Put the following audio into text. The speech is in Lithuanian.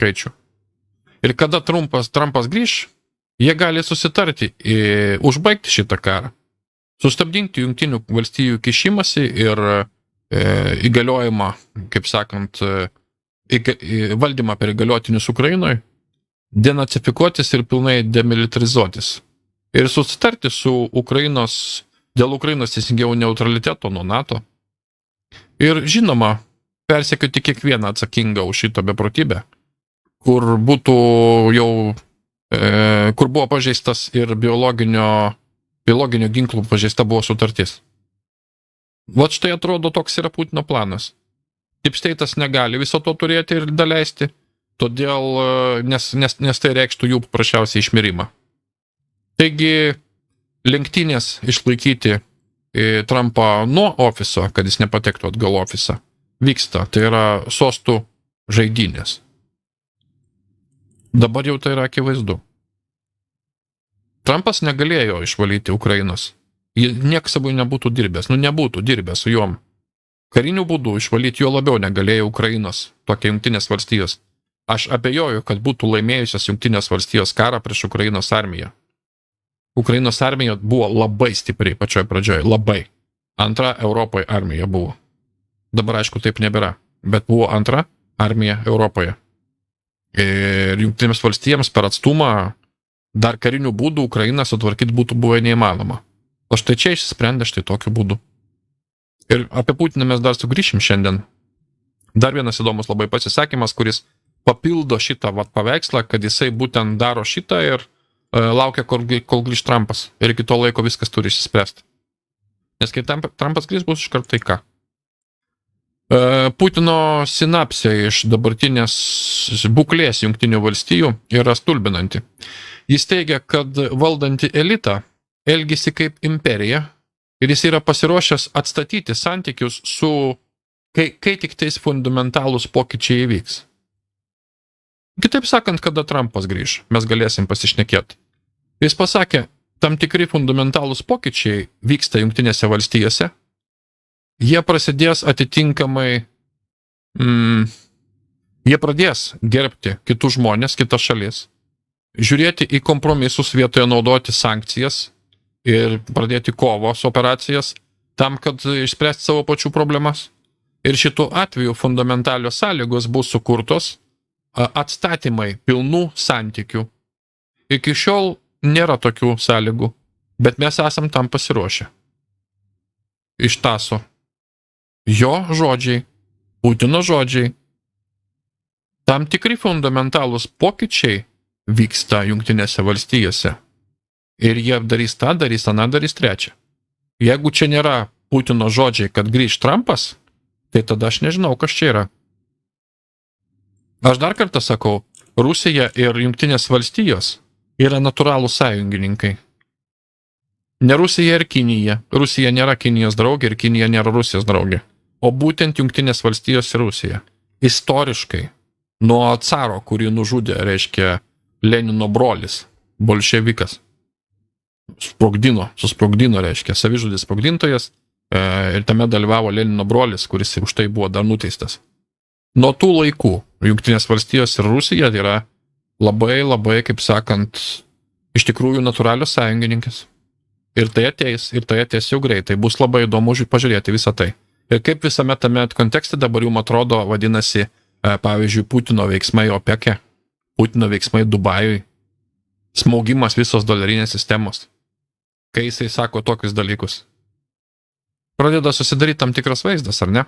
skaičių. Ir kada Trumpas grįš, jie gali susitarti užbaigti šitą karą. Sustabdinti Jungtinių valstijų kišimąsi ir įgaliojimą, kaip sakant, valdymą per įgaliotinius Ukrainoje, denacifikuotis ir pilnai demilitarizuotis. Ir susitarti su dėl Ukrainos teisingiau neutraliteto nuo NATO. Ir žinoma, persekioti kiekvieną atsakingą už šitą beprotybę, kur buvo pažeistas ir biologinio ginklų pažeista buvo sutartis. Vat štai atrodo toks yra Putino planas. Deep State'as negali viso to turėti ir daleisti, todėl, nes tai reikštų jų paprasčiausiai išmirimą. Taigi, lenktynės išlaikyti Trumpą nuo ofiso, kad jis nepatektų atgal ofisą, vyksta. Tai yra sostų žaidynės. Dabar jau tai yra akivaizdu. Trumpas negalėjo išvalyti Ukrainos. Niekas abu nebūtų dirbęs. Nebūtų dirbęs su juom. Karinių būdų išvalyti jo labiau negalėjo Ukrainos, tokia Jungtinės valstijos. Aš abejoju, kad būtų laimėjusios Jungtinės valstijos karą prieš Ukrainos armiją. Ukrainos armija buvo labai stipri pačioje pradžioje. Labai. Antra Europoje armija buvo. Dabar, aišku, taip nebėra. Bet buvo antra armija Europoje. Ir Jungtinėms valstijams per atstumą dar karinių būdų Ukrainą sutvarkyti būtų buvę neįmanoma. O štai čia išsisprendė štai tokiu būdu. Ir apie Putiną mes dar sugrįšim šiandien. Dar vienas įdomus labai pasisakymas, kuris papildo šitą paveikslą, kad jisai būtent daro šitą ir laukia, kol grįž Trumpas. Ir iki to laiko viskas turi išsispręsti. Nes kai Trumpas grįž, bus iškart taika. Putino sinapsė iš dabartinės būklės Jungtinių valstijų yra stulbinanti. Jis teigia, kad valdanti elitą elgisi kaip imperija ir jis yra pasiruošęs atstatyti santykius kai tik tais fundamentalūs pokyčiai įvyks. Kitaip sakant, kada Trumpas grįž, mes galėsim pasišnekėti. Jis pasakė, tam tikri fundamentalūs pokyčiai vyksta Jungtinėse valstijose, jie prasidės atitinkamai, jie pradės gerbti kitus žmonės, kitas šalis, žiūrėti į kompromisus vietoje naudoti sankcijas ir pradėti kovos operacijas tam, kad išspręsti savo pačių problemas. Ir šitų atveju fundamentalios sąlygos bus sukurtos atstatymai pilnų santykių. Iki šiol nėra tokių sąlygų, bet mes esam tam pasiruošę. Iš Taso. Jo žodžiai, Putino žodžiai, tam tikri fundamentalūs pokyčiai vyksta Jungtinėse valstijose. Ir jie darys tą, darys aną, darys trečią. Jeigu čia nėra Putino žodžiai, kad grįž Trumpas, tai tada aš nežinau, kas čia yra. Aš dar kartą sakau, Rusija ir Jungtinės valstijos yra natūralūs sąjungininkai. Ne Rusija ir Kinija. Rusija nėra Kinijos draugė ir Kinija nėra Rusijos draugė. O būtent Jungtinės valstijos ir Rusija. Istoriškai, nuo caro, kurį nužudė, reiškia, Lenino brolis, bolševikas. Susprogdino, reiškia, savižudis sprogdintojas, ir tame dalyvavo Lenino brolis, kuris už tai buvo dar nuteistas. Nuo tų laikų Jungtinės valstijos ir Rusija yra labai, kaip sakant, iš tikrųjų natūralios sąjungininkės. Ir tai ateis jau greitai. Bus labai įdomu pažiūrėti visą tai. Ir kaip visame tame kontekste dabar jums atrodo, vadinasi, pavyzdžiui, Putino veiksmai OPEC, Putino veiksmai Dubajui, smaugimas visos dolerinės sistemos. Kai jisai sako tokius dalykus, pradeda susidaryti tam tikras vaizdas, ar ne?